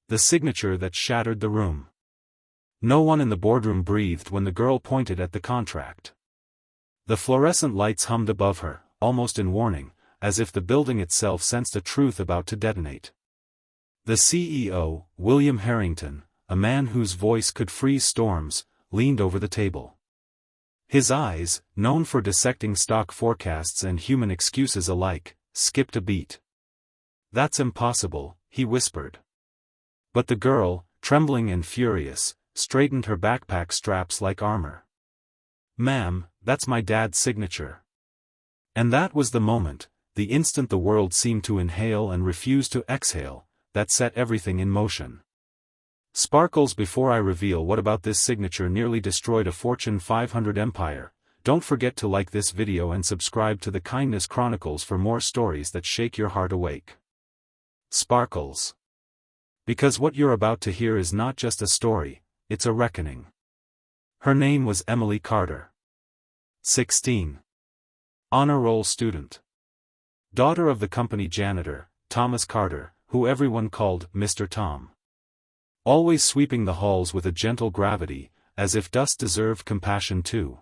The signature that shattered the room. No one in the boardroom breathed when the girl pointed at the contract. The fluorescent lights hummed above her, almost in warning, as if the building itself sensed a truth about to detonate. The CEO, William Harrington, a man whose voice could freeze storms, leaned over the table. His eyes, known for dissecting stock forecasts and human excuses alike, skipped a beat. "That's impossible," he whispered. But the girl, trembling and furious, straightened her backpack straps like armor. "Ma'am, that's my dad's signature." And that was the moment, the instant the world seemed to inhale and refuse to exhale, that set everything in motion. Sparkles, before I reveal what about this signature nearly destroyed a Fortune 500 empire, don't forget to like this video and subscribe to the Kindness Chronicles for more stories that shake your heart awake. Sparkles. Because what you're about to hear is not just a story, it's a reckoning. Her name was Emily Carter. 16. Honor roll student. Daughter of the company janitor, Thomas Carter, who everyone called Mr. Tom. Always sweeping the halls with a gentle gravity, as if dust deserved compassion too.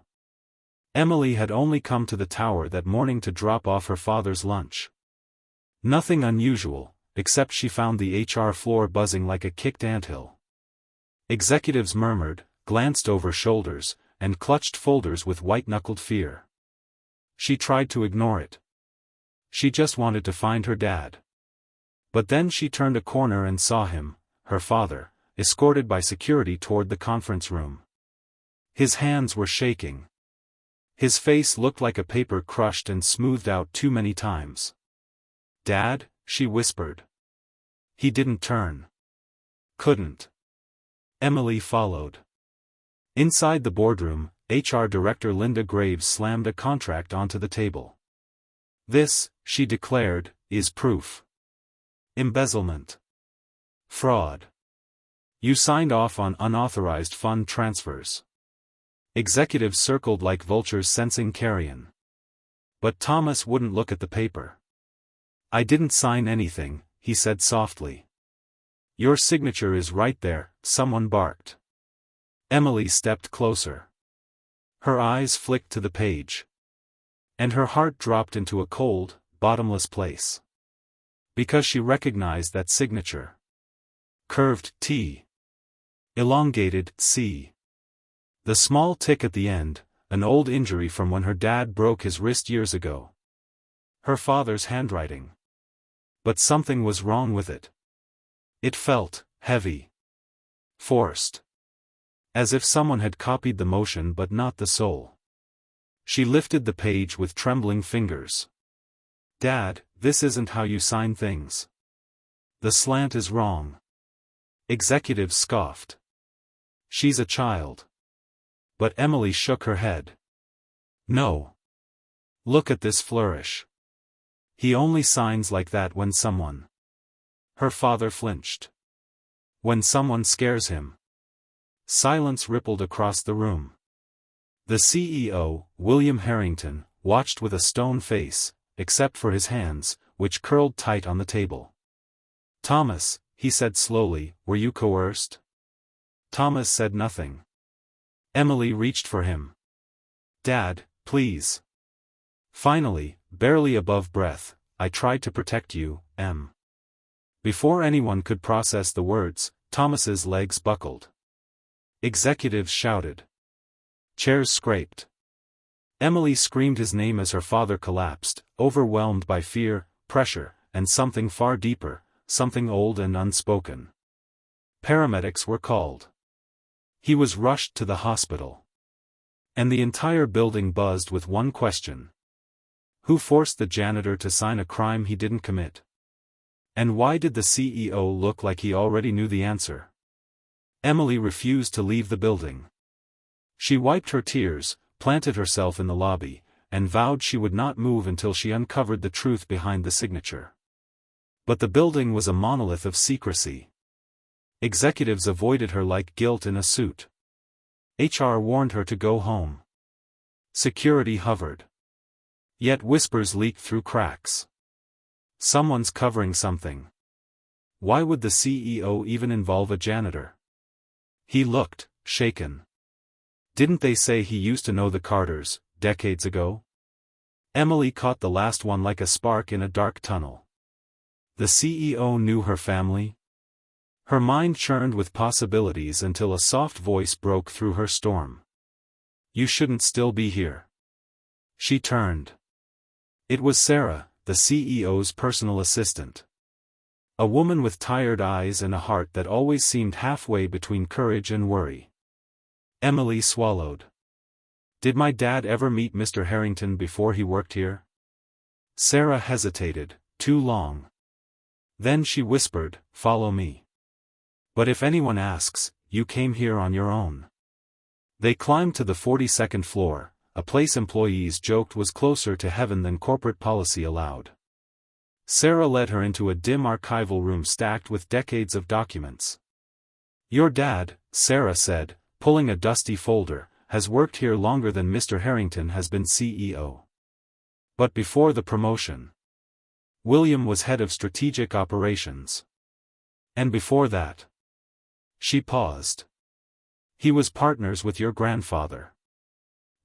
Emily had only come to the tower that morning to drop off her father's lunch. Nothing unusual, except she found the HR floor buzzing like a kicked anthill. Executives murmured, glanced over shoulders, and clutched folders with white-knuckled fear. She tried to ignore it. She just wanted to find her dad. But then she turned a corner and saw him, her father, escorted by security toward the conference room. His hands were shaking. His face looked like a paper crushed and smoothed out too many times. "Dad?" she whispered. He didn't turn. Couldn't. Emily followed. Inside the boardroom, HR Director Linda Graves slammed a contract onto the table. "This," she declared, "is proof. Embezzlement. Fraud. You signed off on unauthorized fund transfers." Executives circled like vultures sensing carrion. But Thomas wouldn't look at the paper. "I didn't sign anything," he said softly. "Your signature is right there," someone barked. Emily stepped closer. Her eyes flicked to the page. And her heart dropped into a cold, bottomless place. Because she recognized that signature. Curved T. Elongated C. The small tick at the end, an old injury from when her dad broke his wrist years ago. Her father's handwriting. But something was wrong with it. It felt heavy. Forced. As if someone had copied the motion but not the soul. She lifted the page with trembling fingers. "Dad, this isn't how you sign things. The slant is wrong." Executives scoffed. "She's a child." But Emily shook her head. "No. Look at this flourish. He only signs like that when someone." Her father flinched. "When someone scares him." Silence rippled across the room. The CEO, William Harrington, watched with a stone face, except for his hands, which curled tight on the table. "Thomas," he said slowly, "were you coerced?" Thomas said nothing. Emily reached for him. "Dad, please." Finally, barely above breath, "I tried to protect you, Em." Before anyone could process the words, Thomas's legs buckled. Executives shouted. Chairs scraped. Emily screamed his name as her father collapsed, overwhelmed by fear, pressure, and something far deeper, something old and unspoken. Paramedics were called. He was rushed to the hospital. And the entire building buzzed with one question. Who forced the janitor to sign a crime he didn't commit? And why did the CEO look like he already knew the answer? Emily refused to leave the building. She wiped her tears, planted herself in the lobby, and vowed she would not move until she uncovered the truth behind the signature. But the building was a monolith of secrecy. Executives avoided her like guilt in a suit. HR warned her to go home. Security hovered. Yet whispers leaked through cracks. Someone's covering something. Why would the CEO even involve a janitor? He looked shaken. Didn't they say he used to know the Carters, decades ago? Emily caught the last one like a spark in a dark tunnel. The CEO knew her family? Her mind churned with possibilities until a soft voice broke through her storm. You shouldn't still be here. She turned. It was Sarah, the CEO's personal assistant. A woman with tired eyes and a heart that always seemed halfway between courage and worry. Emily swallowed. Did my dad ever meet Mr. Harrington before he worked here? Sarah hesitated, too long. Then she whispered, follow me. But if anyone asks, you came here on your own. They climbed to the 42nd floor, a place employees joked was closer to heaven than corporate policy allowed. Sarah led her into a dim archival room stacked with decades of documents. Your dad, Sarah said, pulling a dusty folder, has worked here longer than Mr. Harrington has been CEO. But before the promotion, William was head of strategic operations. And before that, she paused. He was partners with your grandfather.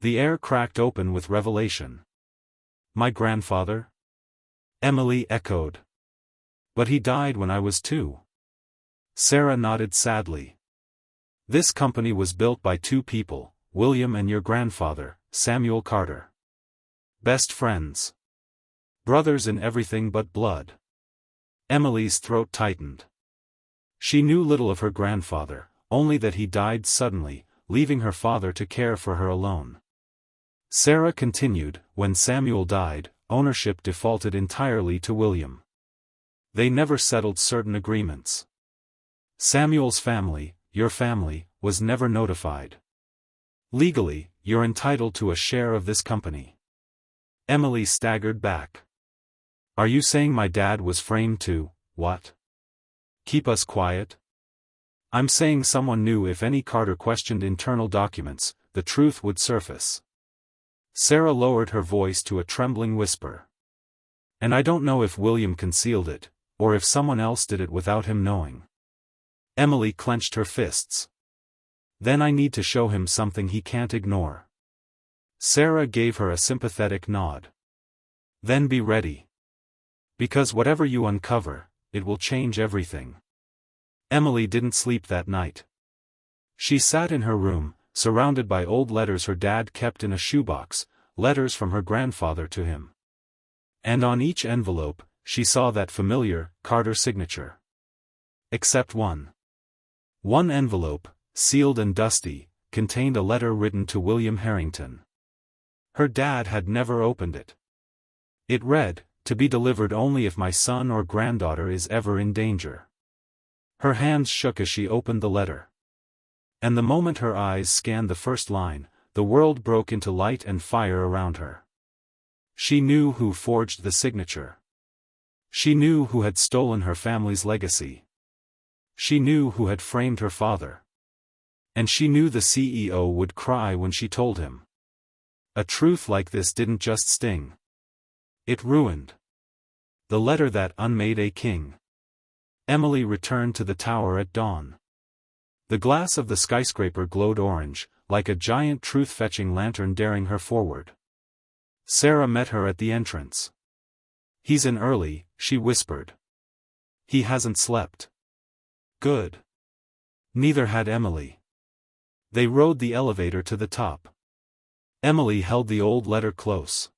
The air cracked open with revelation. My grandfather? Emily echoed. But he died when I was 2. Sarah nodded sadly. This company was built by 2 people, William and your grandfather, Samuel Carter. Best friends. Brothers in everything but blood. Emily's throat tightened. She knew little of her grandfather, only that he died suddenly, leaving her father to care for her alone. Sarah continued, when Samuel died, ownership defaulted entirely to William. They never settled certain agreements. Samuel's family, your family, was never notified. Legally, you're entitled to a share of this company. Emily staggered back. Are you saying my dad was framed to, what? Keep us quiet? I'm saying someone knew if any Carter questioned internal documents, the truth would surface. Sarah lowered her voice to a trembling whisper. And I don't know if William concealed it, or if someone else did it without him knowing. Emily clenched her fists. Then I need to show him something he can't ignore. Sarah gave her a sympathetic nod. Then be ready. Because whatever you uncover, it will change everything. Emily didn't sleep that night. She sat in her room, surrounded by old letters her dad kept in a shoebox, letters from her grandfather to him. And on each envelope, she saw that familiar, Carter signature. Except one. One envelope, sealed and dusty, contained a letter written to William Harrington. Her dad had never opened it. It read, to be delivered only if my son or granddaughter is ever in danger. Her hands shook as she opened the letter. And the moment her eyes scanned the first line, the world broke into light and fire around her. She knew who forged the signature. She knew who had stolen her family's legacy. She knew who had framed her father. And she knew the CEO would cry when she told him. A truth like this didn't just sting. It ruined. The letter that unmade a king. Emily returned to the tower at dawn. The glass of the skyscraper glowed orange, like a giant truth-fetching lantern daring her forward. Sarah met her at the entrance. He's in early, she whispered. He hasn't slept. Good. Neither had Emily. They rode the elevator to the top. Emily held the old letter close.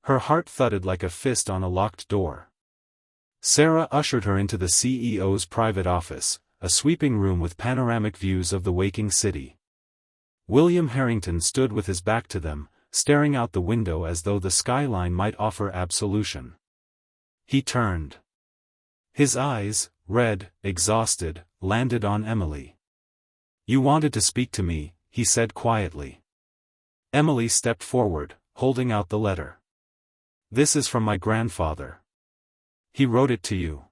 Her heart thudded like a fist on a locked door. Sarah ushered her into the CEO's private office, a sweeping room with panoramic views of the waking city. William Harrington stood with his back to them, staring out the window as though the skyline might offer absolution. He turned. His eyes, red, exhausted, landed on Emily. You wanted to speak to me, he said quietly. Emily stepped forward, holding out the letter. This is from my grandfather. He wrote it to you.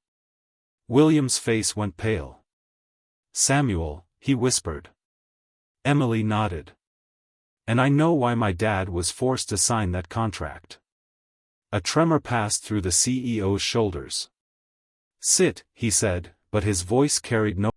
William's face went pale. Samuel, he whispered. Emily nodded. And I know why my dad was forced to sign that contract. A tremor passed through the CEO's shoulders. Sit, he said, but his voice carried no